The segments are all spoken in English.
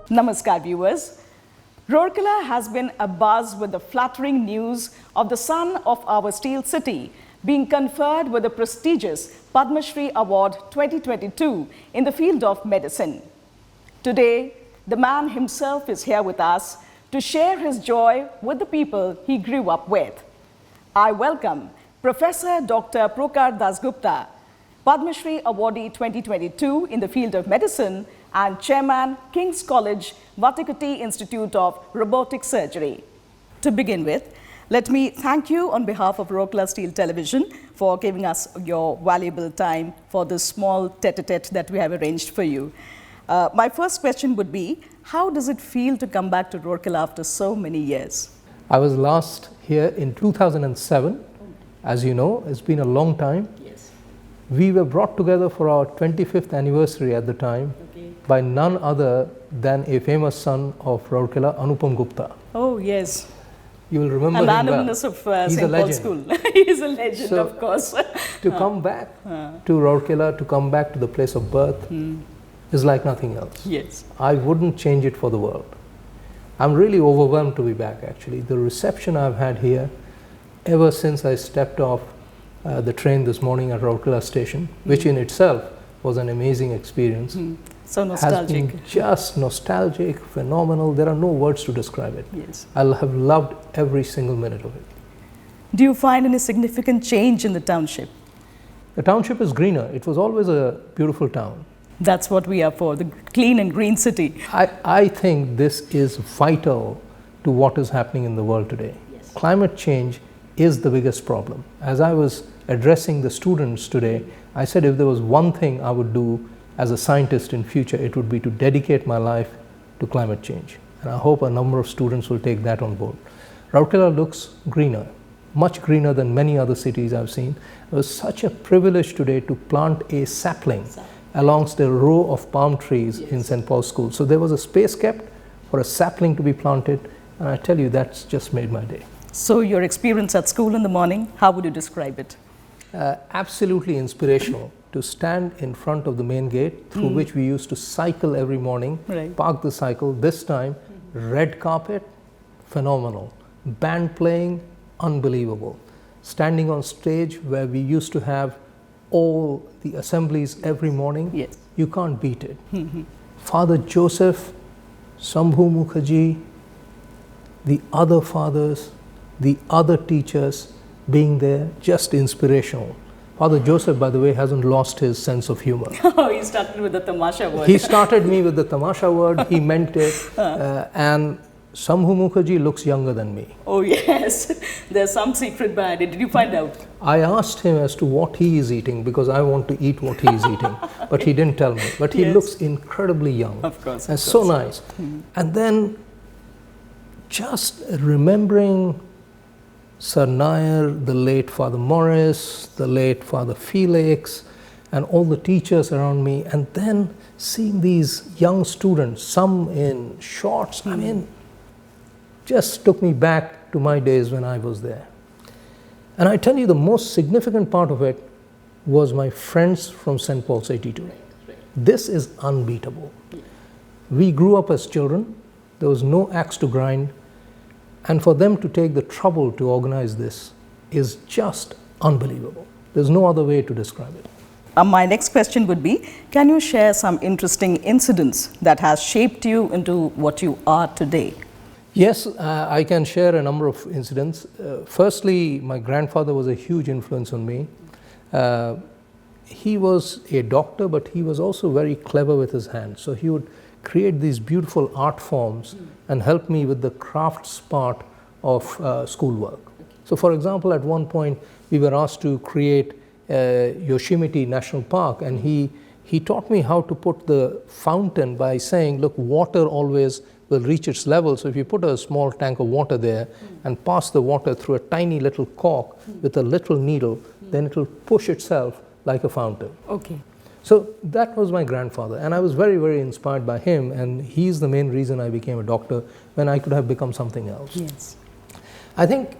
Namaskar viewers. Rourkela has been abuzz with the flattering news of the son of our steel city being conferred with the prestigious Padma Shri Award 2022 in the field of medicine. Today, the man himself is here with us to share his joy with the people he grew up with. I welcome Professor Dr. Prokar Dasgupta, Padma Shri Awardee 2022 in the field of medicine and Chairman, King's College, Vatikoti Institute of Robotic Surgery. To begin with, let me thank you on behalf of Rourkela Steel Television for giving us your valuable time for this small tete-a-tete that we have arranged for you. My first question would be, how does it feel to come back to Rourkela after so many years? I was last here in 2007. As you know, it's been a long time. Yes. We were brought together for our 25th anniversary at the time by none other than a famous son of Rourkela, Anupam Gupta. Oh, yes. You will remember him well. Alumnus of He's St. a Paul's legend. School. He's a legend, So, of course. To come back to Rourkela, to come back to the place of birth is like nothing else. Yes. I wouldn't change it for the world. I'm really overwhelmed to be back actually. The reception I've had here ever since I stepped off the train this morning at Rourkela station, which in itself was an amazing experience. So nostalgic. Has been just nostalgic, phenomenal. There are no words to describe it. Yes. I'll have loved every single minute of it. Do you find any significant change in the township? The township is greener. It was always a beautiful town. That's what we are for, the clean and green city. I think this is vital to what is happening in the world today. Yes. Climate change is the biggest problem. As I was addressing the students today, I said if there was one thing I would do as a scientist in future, it would be to dedicate my life to climate change. And I hope a number of students will take that on board. Rourkela looks greener, much greener than many other cities I've seen. It was such a privilege today to plant a sapling alongst a row of palm trees in St. Paul's School. So there was a space kept for a sapling to be planted, and I tell you, that's just made my day. So your experience at school in the morning, how would you describe it? Absolutely inspirational. To stand in front of the main gate through which we used to cycle every morning, park the cycle. This time, red carpet, phenomenal. Band playing, unbelievable. Standing on stage where we used to have all the assemblies every morning, Yes. you can't beat it. Father Joseph, Sambhu Mukherjee, the other fathers, the other teachers being there, just inspirational. Father Joseph, by the way, hasn't lost his sense of humor. Oh, he started with the tamasha word. He started me with the tamasha word, he meant it, and Sambhu Mukherjee looks younger than me. Oh, yes. There's some secret behind it. Did you find out? I asked him as to what he is eating because I want to eat what he is eating, but he didn't tell me. But he looks incredibly young. Of course. And so nice. And then just remembering Sir Nair, the late Father Morris, the late Father Felix, and all the teachers around me, and then seeing these young students, some in shorts, I mean, just took me back to my days when I was there. And I tell you, the most significant part of it was my friends from St. Paul's 82. This is unbeatable. We grew up as children. There was no axe to grind. And for them to take the trouble to organize this is just unbelievable. There's no other way to describe it. My next question would be, can you share some interesting incidents that has shaped you into what you are today? Yes, I can share a number of incidents. Firstly, my grandfather was a huge influence on me. He was a doctor, but he was also very clever with his hands. So he would create these beautiful art forms and help me with the crafts part of schoolwork. So for example, at one point we were asked to create Yosemite National Park, and he taught me how to put the fountain by saying, look, water always will reach its level. So if you put a small tank of water there and pass the water through a tiny little cork with a little needle, then it will push itself like a fountain. Okay. So that was my grandfather, and I was very, very inspired by him, and he's the main reason I became a doctor when I could have become something else. Yes. I think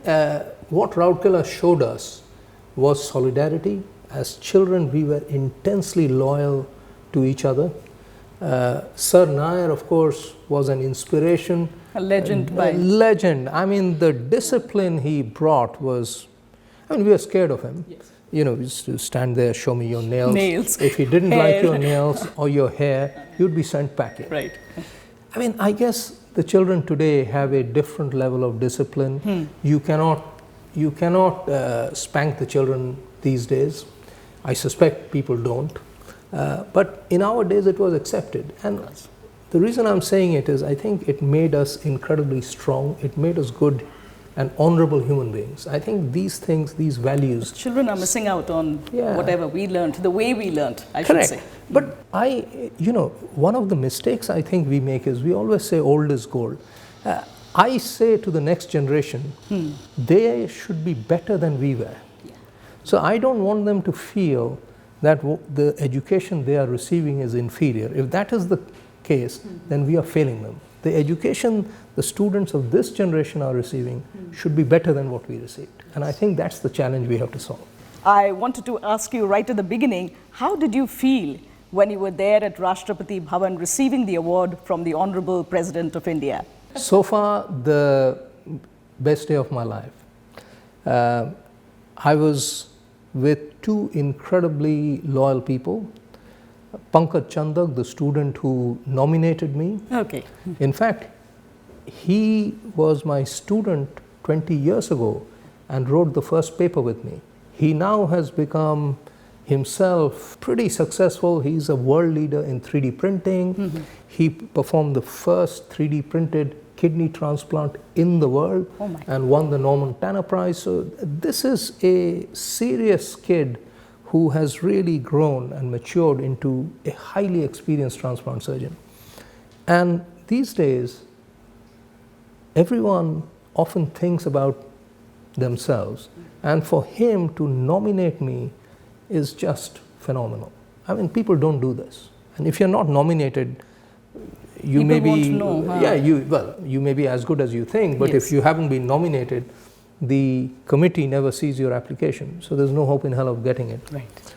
what Rourkela showed us was solidarity. As children, we were intensely loyal to each other. Sir Nair, of course, was an inspiration. A legend A legend. I mean, the discipline he brought was, I mean, we were scared of him. Yes. You know, we used to stand there, show me your nails. Nails. If he didn't Hair. like your nails or your hair, you'd be sent packing. Right. I mean, I guess the children today have a different level of discipline. You cannot spank the children these days. I suspect people don't. But in our days, it was accepted. And the reason I'm saying it is I think it made us incredibly strong. It made us good and honorable human beings. I think these things, these values. Children are missing out on Yeah. whatever we learned, the way we learned, I Correct. should say. But one of the mistakes I think we make is we always say old is gold. I say to the next generation, they should be better than we were. So I don't want them to feel that the education they are receiving is inferior. If that is the case, then we are failing them. The education the students of this generation are receiving should be better than what we received. And I think that's the challenge we have to solve. I wanted to ask you right at the beginning, how did you feel when you were there at Rashtrapati Bhavan receiving the award from the Honorable President of India? So far, the best day of my life. I was with two incredibly loyal people. Pankaj Chandak, the student who nominated me. Okay. In fact, he was my student 20 years ago and wrote the first paper with me. He now has become himself pretty successful. He's a world leader in 3D printing. He performed the first 3D printed kidney transplant in the world and won the Norman Tanner Prize. So this is a serious kid who has really grown and matured into a highly experienced transplant surgeon. And these days, everyone often thinks about themselves, and for him to nominate me is just phenomenal. I mean, people don't do this. And if you're not nominated, you People may be, won't know, huh? you may be as good as you think, but Yes. if you haven't been nominated, the committee never sees your application. So there's no hope in hell of getting it. Right.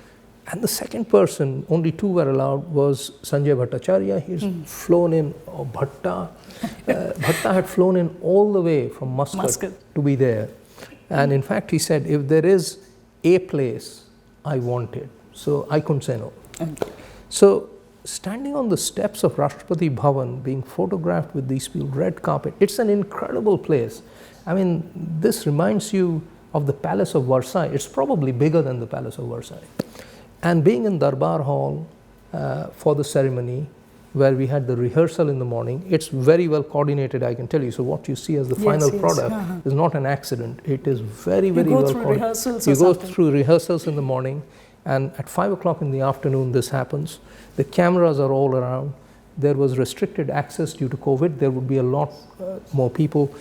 And the second person, only two were allowed, was Sanjay Bhattacharya. He's flown in, or Bhatta. Bhatta had flown in all the way from Muscat to be there. And in fact, he said, if there is a place, I want it. So I couldn't say no. Okay. So standing on the steps of Rashtrapati Bhavan, being photographed with these people, red carpet, it's an incredible place. I mean, this reminds you of the Palace of Versailles. It's probably bigger than the Palace of Versailles. And being in Darbar Hall for the ceremony, where we had the rehearsal in the morning, it's very well coordinated, I can tell you. So what you see as the final product is not an accident. It is very, very well coordinated. You go through rehearsals in the morning, and at 5 o'clock in the afternoon, this happens. The cameras are all around. There was restricted access due to COVID. There would be a lot more people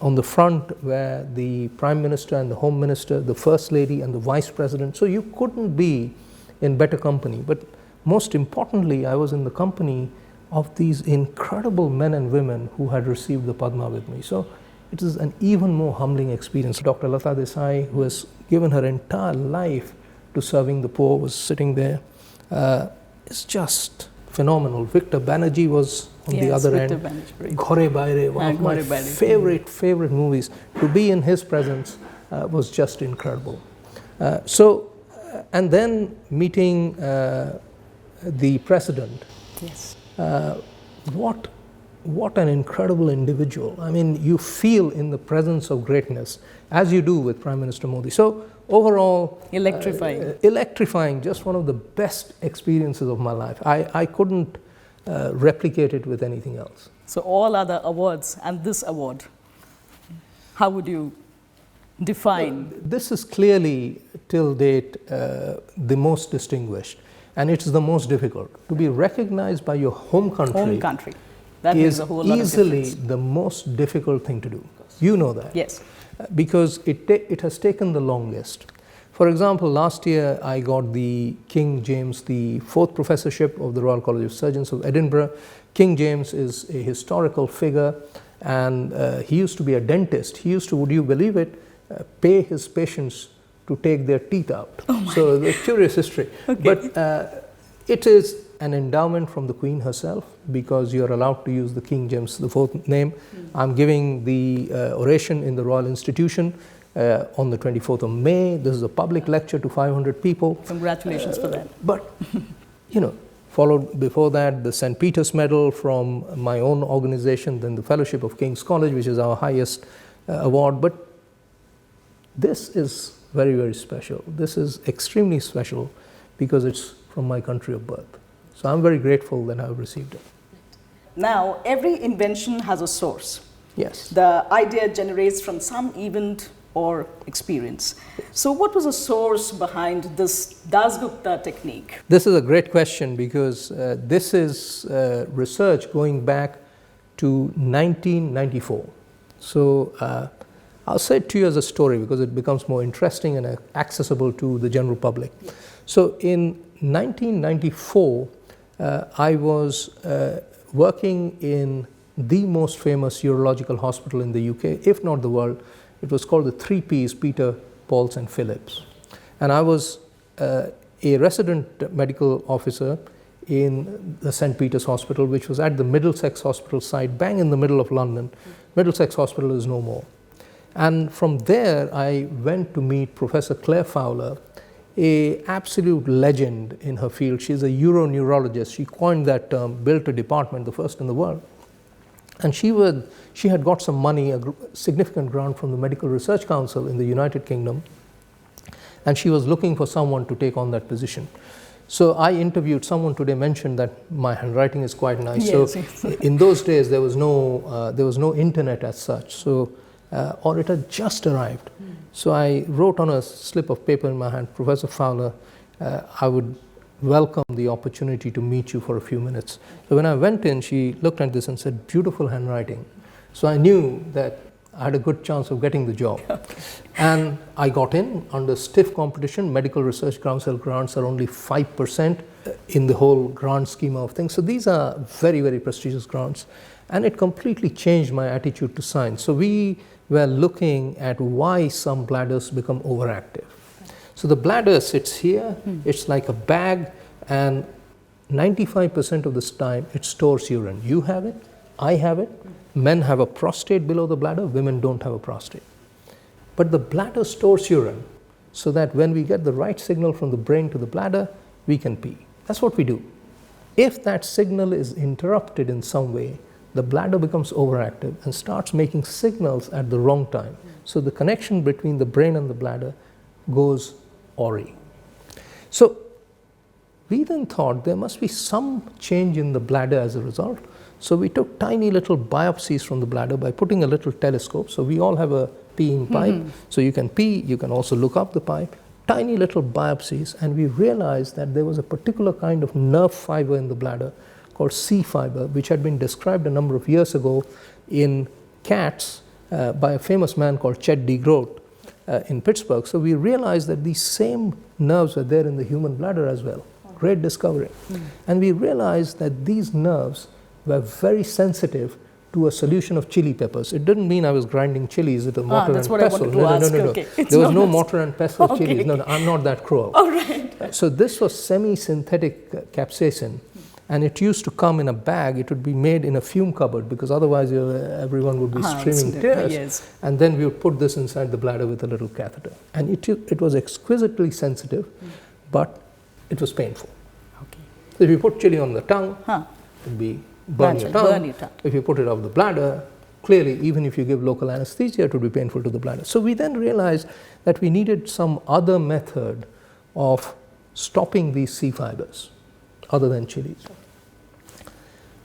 on the front, where the Prime Minister and the Home Minister, the First Lady and the Vice President. So you couldn't be in better company. But most importantly, I was in the company of these incredible men and women who had received the Padma with me. So it is an even more humbling experience. Dr. Lata Desai, who has given her entire life to serving the poor, was sitting there. It's just phenomenal. Victor Banerjee was on the other end. Ghore Baire, one of my favorite movies. To be in his presence was just incredible. And then meeting the president. Yes. What an incredible individual. I mean, you feel in the presence of greatness, as you do with Prime Minister Modi. So overall, electrifying, just one of the best experiences of my life. I couldn't replicate it with anything else. So all other awards and this award, how would you define? This is clearly, till date, the most distinguished, and it's the most difficult. To be recognized by your home country, that is a whole lot easily of difference. the most difficult thing to do. You know that. Yes. Because it has taken the longest. For example, last year I got the King James, the 4th professorship of the Royal College of Surgeons of Edinburgh. King James is a historical figure, and he used to be a dentist. He used to, would you believe it, pay his patients to take their teeth out. So the curious history. Okay. But it is an endowment from the Queen herself, because you're allowed to use the King James IV name. I'm giving the oration in the Royal Institution on the 24th of May. This is a public lecture to 500 people. Congratulations for that. But, you know, followed before that the St. Peter's Medal from my own organization, then the Fellowship of King's College, which is our highest award. But this is very, very special. This is extremely special because it's from my country of birth. So I'm very grateful that I've received it. Now, every invention has a source. Yes. The idea generates from some event or experience. So what was the source behind this Dasgupta technique? This is a great question because this is research going back to 1994. So I'll say it to you as a story because it becomes more interesting and accessible to the general public. Yes. So in 1994, I was working in the most famous urological hospital in the UK, if not the world. It was called the 3 Ps, Peter, Pauls and Phillips. And I was a resident medical officer in the St. Peter's Hospital, which was at the Middlesex Hospital site, bang in the middle of London. Middlesex Hospital is no more. And from there, I went to meet Professor Claire Fowler, an absolute legend in her field. She's a uroneurologist. She coined that term, built a department, the first in the world. And she had got some money, a significant grant from the Medical Research Council in the United Kingdom, and she was looking for someone to take on that position. So I interviewed someone today, mentioned that my handwriting is quite nice. Yes. So in those days there was no internet as such, so or it had just arrived. So I wrote on a slip of paper in my hand, Professor Fowler, I would welcome the opportunity to meet you for a few minutes. So when I went in, she looked at this and said, beautiful handwriting. So I knew that I had a good chance of getting the job. Okay. And I got in under stiff competition. Medical Research Council grants are only 5% in the whole grant schema of things. So these are very, very prestigious grants. And it completely changed my attitude to science. So we were looking at why some bladders become overactive. So the bladder sits here, it's like a bag, and 95% of this time it stores urine. You have it, I have it. Men have a prostate below the bladder, women don't have a prostate. But the bladder stores urine so that when we get the right signal from the brain to the bladder, we can pee. That's what we do. If that signal is interrupted in some way, the bladder becomes overactive and starts making signals at the wrong time. So the connection between the brain and the bladder goes awry. So we then thought there must be some change in the bladder as a result. So we took tiny little biopsies from the bladder by putting a little telescope. So we all have a peeing pipe. So you can pee, you can also look up the pipe. Tiny little biopsies, and we realized that there was a particular kind of nerve fiber in the bladder called C fiber, which had been described a number of years ago in cats by a famous man called Chet de Groot in Pittsburgh. So we realized that these same nerves were there in the human bladder as well. Great discovery. And we realized that these nerves were very sensitive to a solution of chili peppers. It didn't mean I was grinding chilies with a mortar and pestle. No. Okay. There was no mortar and pestle chilies. No, I'm not that cruel. All right. So this was semi-synthetic capsaicin. And it used to come in a bag. It would be made in a fume cupboard because otherwise everyone would be streaming tears. Yes. And then we would put this inside the bladder with a little catheter. And it was exquisitely sensitive, but it was painful. Okay. So if you put chili on the tongue, it would be burn your tongue. If you put it off the bladder, clearly, even if you give local anesthesia, it would be painful to the bladder. So we then realized that we needed some other method of stopping these C fibers other than chilies.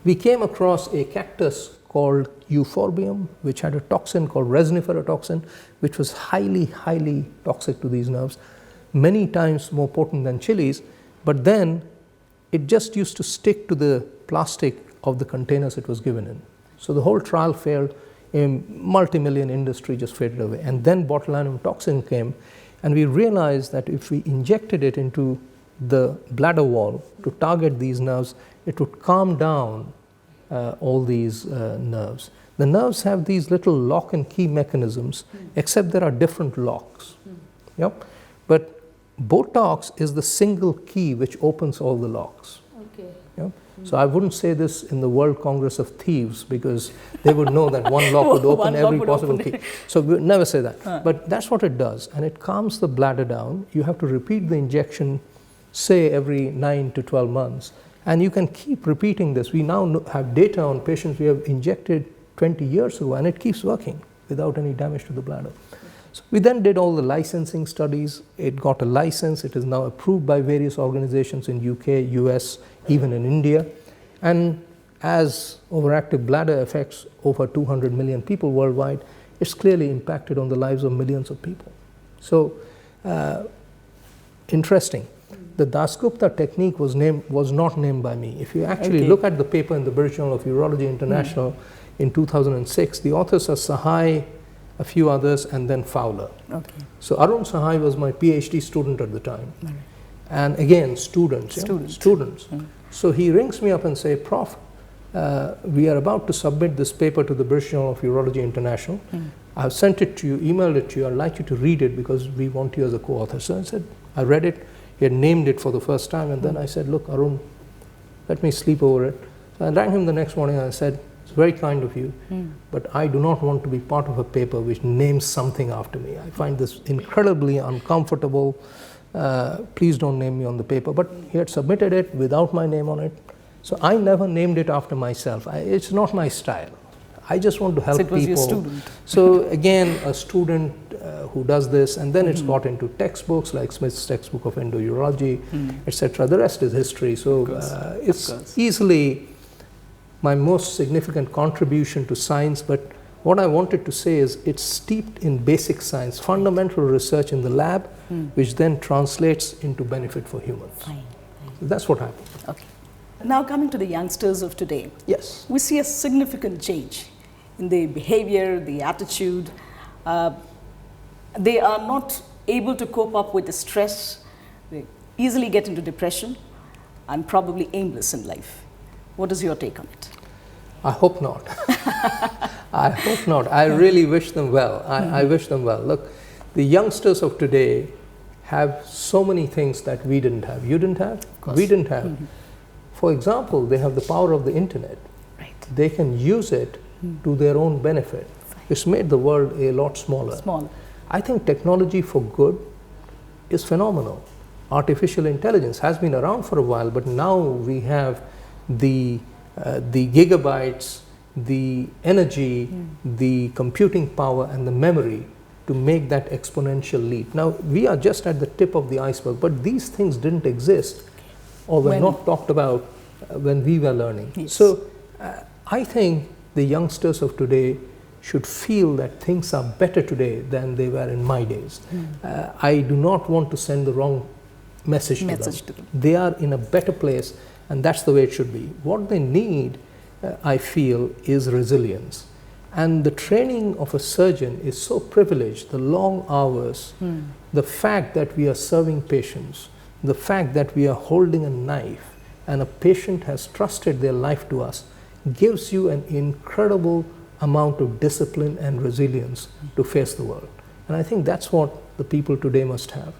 We came across a cactus called euphorbium, which had a toxin called resiniferous toxin, which was highly, highly toxic to these nerves, many times more potent than chilies, but then it just used to stick to the plastic of the containers it was given in. So the whole trial failed, a multi-million industry just faded away. And then botulinum toxin came, and we realized that if we injected it into the bladder wall to target these nerves, it would calm down all these nerves. The nerves have these little lock and key mechanisms, except there are different locks. Yep. But Botox is the single key which opens all the locks. Okay. You know? So I wouldn't say this in the World Congress of Thieves, because they would know that one lock would open every possible key. So we would never say that. But that's what it does, and it calms the bladder down. You have to repeat the injection, say every 9 to 12 months, and you can keep repeating this. We now have data on patients we have injected 20 years ago, and it keeps working without any damage to the bladder. So we then did all the licensing studies. It got a license. It is now approved by various organizations in UK, US, even in India. And as overactive bladder affects over 200 million people worldwide, it's clearly impacted on the lives of millions of people. So interesting. The Dasgupta technique was not named by me. If you actually look at the paper in the British Journal of Urology International in 2006, the authors are Sahai, a few others, and then Fowler. So Arun Sahai was my PhD student at the time. And again, students. So he rings me up and say, Prof, we are about to submit this paper to the British Journal of Urology International. I've sent it to you, emailed it to you. I'd like you to read it because we want you as a co-author. So I said, I read it. He had named it for the first time, and then I said, look, Arun, let me sleep over it. So I rang him the next morning and I said, it's very kind of you, but I do not want to be part of a paper which names something after me. I find this incredibly uncomfortable. Please don't name me on the paper. But he had submitted it without my name on it. So I never named it after myself. It's not my style. I just want to help people. So it was your student. So again, a student who does this, and then it's got into textbooks like Smith's textbook of endourology, etc. The rest is history. So it's easily my most significant contribution to science. But what I wanted to say is it's steeped in basic science, fundamental research in the lab, which then translates into benefit for humans. So that's what happened. Okay. Now coming to the youngsters of today. Yes. We see a significant change in the behavior, the attitude. They are not able to cope up with the stress. They easily get into depression and probably aimless in life. What is your take on it? I hope not. I hope not. I really wish them well. I wish them well. Look, the youngsters of today have so many things that we didn't have. You didn't have? We didn't have. For example, they have the power of the internet. They can use it to their own benefit. It's made the world a lot smaller. I think technology for good is phenomenal. Artificial intelligence has been around for a while, but now we have the gigabytes, the energy, the computing power, and the memory to make that exponential leap. Now, we are just at the tip of the iceberg, but these things didn't exist or were not talked about when we were learning. So I think the youngsters of today should feel that things are better today than they were in my days. I do not want to send the wrong message to them. They are in a better place, and that's the way it should be. What they need, I feel, is resilience. And the training of a surgeon is so privileged, the long hours, the fact that we are serving patients, the fact that we are holding a knife and a patient has trusted their life to us gives you an incredible amount of discipline and resilience to face the world. And I think that's what the people today must have.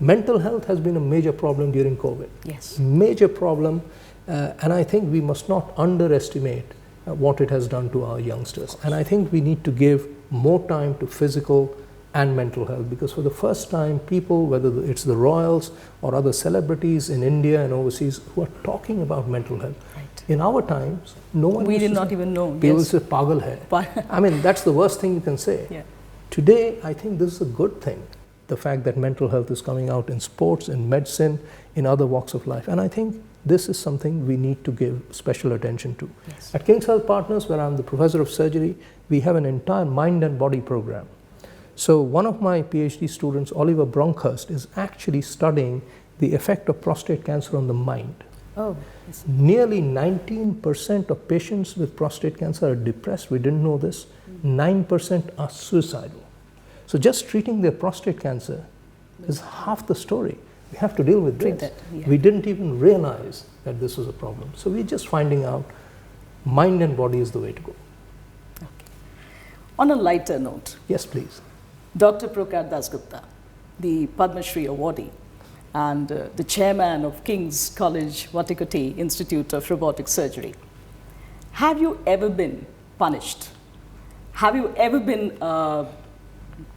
Mental health has been a major problem during COVID. Yes. Major problem, and I think we must not underestimate what it has done to our youngsters. And I think we need to give more time to physical and mental health, because for the first time, people, whether it's the royals or other celebrities in India and overseas, who are talking about mental health. In our times, no one we did not even know. People say pagal hai. I mean, that's the worst thing you can say. Today, I think this is a good thing. The fact that mental health is coming out in sports, in medicine, in other walks of life. And I think this is something we need to give special attention to. At King's Health Partners, where I'm the professor of surgery, we have an entire mind and body program. So one of my PhD students, Oliver Bronkhurst, is actually studying the effect of prostate cancer on the mind. Nearly 19% of patients with prostate cancer are depressed. We didn't know this. 9% are suicidal. So just treating their prostate cancer is half the story. We have to deal with this. We didn't even realize that this was a problem. So we're just finding out mind and body is the way to go. On a lighter note. Yes, please. Dr. Prokar Dasgupta, the Padma Shri Awardee, and the chairman of King's College, Vatikoti Institute of Robotic Surgery. Have you ever been punished? Have you ever been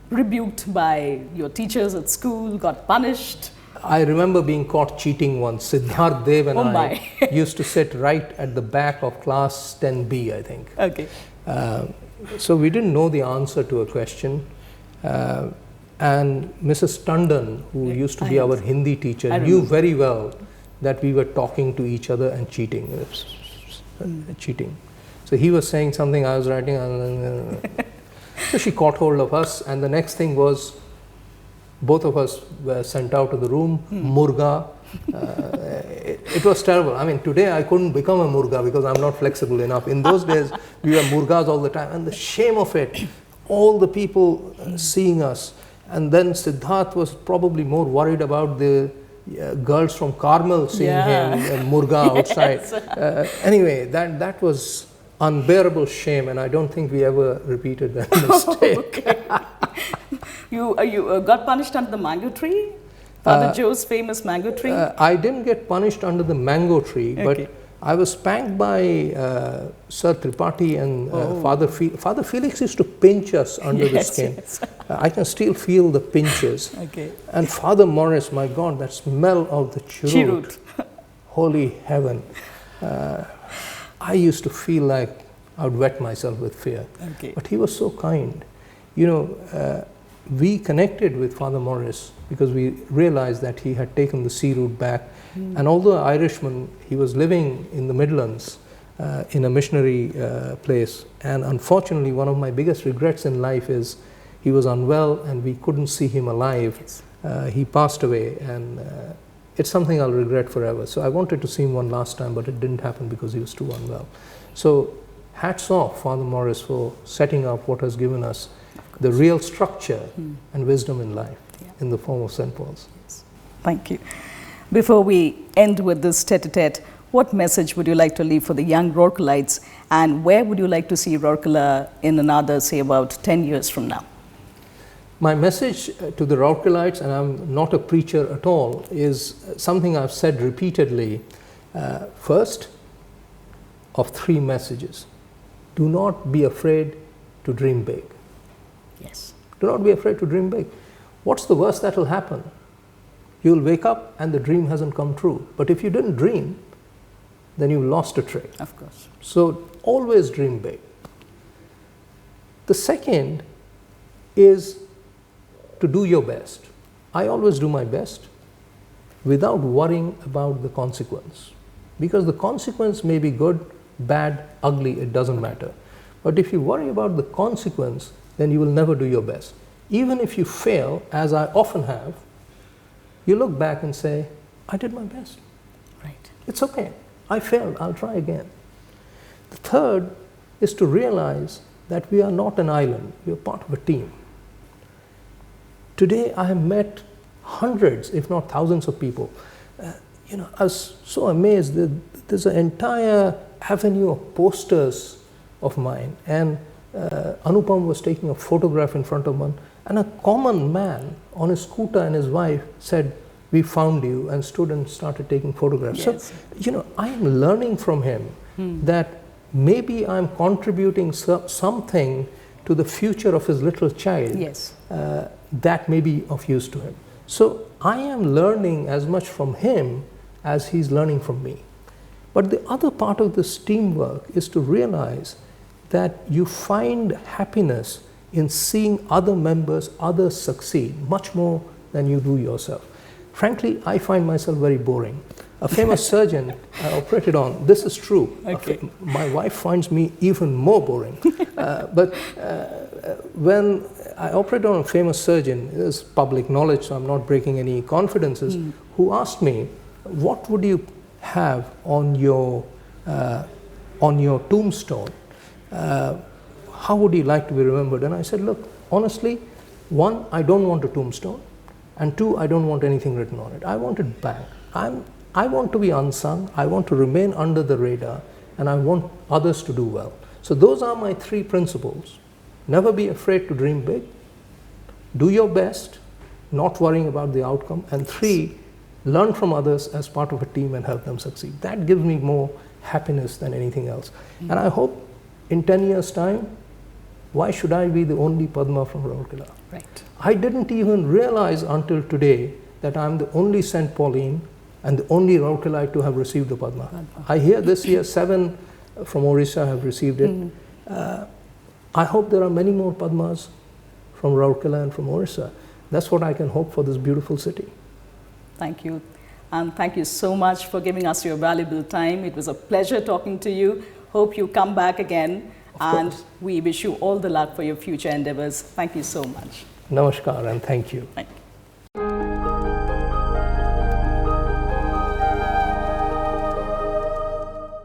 rebuked by your teachers at school, got punished? I remember being caught cheating once. Siddharth Dev and I used to sit right at the back of class 10B, I think. Okay. So we didn't know the answer to a question. And Mrs. Tandon, who used to be our Hindi teacher, knew very well that we were talking to each other and cheating. Cheating. So he was saying something, I was writing. So she caught hold of us, and the next thing was both of us were sent out of the room, murga. It was terrible. I mean, today I couldn't become a murga because I'm not flexible enough. In those days, we were murgas all the time, and the shame of it, all the people seeing us. And then Siddharth was probably more worried about the girls from Carmel seeing him, murga outside. Anyway, that was unbearable shame, and I don't think we ever repeated that mistake. You got punished under the mango tree? Father Joe's famous mango tree? I didn't get punished under the mango tree, but I was spanked by Sir Tripathi and Father Felix used to pinch us under the skin. Yes. I can still feel the pinches. And Father Morris, my God, that smell of the churut. Holy heaven. I used to feel like I would wet myself with fear. But he was so kind. You know, we connected with Father Morris because we realized that he had taken the sea route back. And although an Irishman, he was living in the Midlands in a missionary place. And unfortunately, one of my biggest regrets in life is he was unwell and we couldn't see him alive. He passed away, and it's something I'll regret forever. So I wanted to see him one last time, but it didn't happen because he was too unwell. So hats off, Father Morris, for setting up what has given us the real structure and wisdom in life in the form of St. Paul's. Thank you. Before we end with this tete-a-tete, what message would you like to leave for the young Rourkelites, and where would you like to see Rourkela in another, say, about 10 years from now? My message to the Rourkelites, and I'm not a preacher at all, is something I've said repeatedly. First, of 3 messages. Do not be afraid to dream big. Yes. Do not be afraid to dream big. What's the worst that will happen? You'll wake up and the dream hasn't come true. But if you didn't dream, then you lost a trick. Of course. So always dream big. The second is to do your best. I always do my best without worrying about the consequence. Because the consequence may be good, bad, ugly, it doesn't matter. But if you worry about the consequence, then you will never do your best. Even if you fail, as I often have, you look back and say, I did my best. Right. It's okay. I failed. I'll try again. The third is to realize that we are not an island. We are part of a team. Today, I have met hundreds, if not thousands of people. You know, I was so amazed that there's an entire avenue of posters of mine. And Anupam was taking a photograph in front of one. And a common man on his scooter and his wife said, we found you, and stood and started taking photographs. Yes. So, you know, I am learning from him that maybe I'm contributing something to the future of his little child that may be of use to him. So I am learning as much from him as he's learning from me. But the other part of this teamwork is to realize that you find happiness in seeing other members, others succeed, much more than you do yourself. Frankly, I find myself very boring. A famous surgeon I operated on, this is true. My wife finds me even more boring. But when I operated on a famous surgeon, it is public knowledge, so I'm not breaking any confidences, who asked me, what would you have on your tombstone? How would you like to be remembered? And I said, look, honestly, 1, I don't want a tombstone, and 2, I don't want anything written on it. I want it back. I want to be unsung, I want to remain under the radar, and I want others to do well. So those are my 3 principles. Never be afraid to dream big, do your best, not worrying about the outcome, and 3, learn from others as part of a team and help them succeed. That gives me more happiness than anything else. And I hope in 10 years' time, why should I be the only Padma from Rourkela? Right. I didn't even realize until today that I'm the only St. Pauline and the only Rourkelite to have received the Padma. I hear this year 7 from Orissa have received it. I hope there are many more Padmas from Rourkela and from Orissa. That's what I can hope for this beautiful city. Thank you. And thank you so much for giving us your valuable time. It was a pleasure talking to you. Hope you come back again. And we wish you all the luck for your future endeavors. Thank you so much. Namaskar and thank you. Thank you.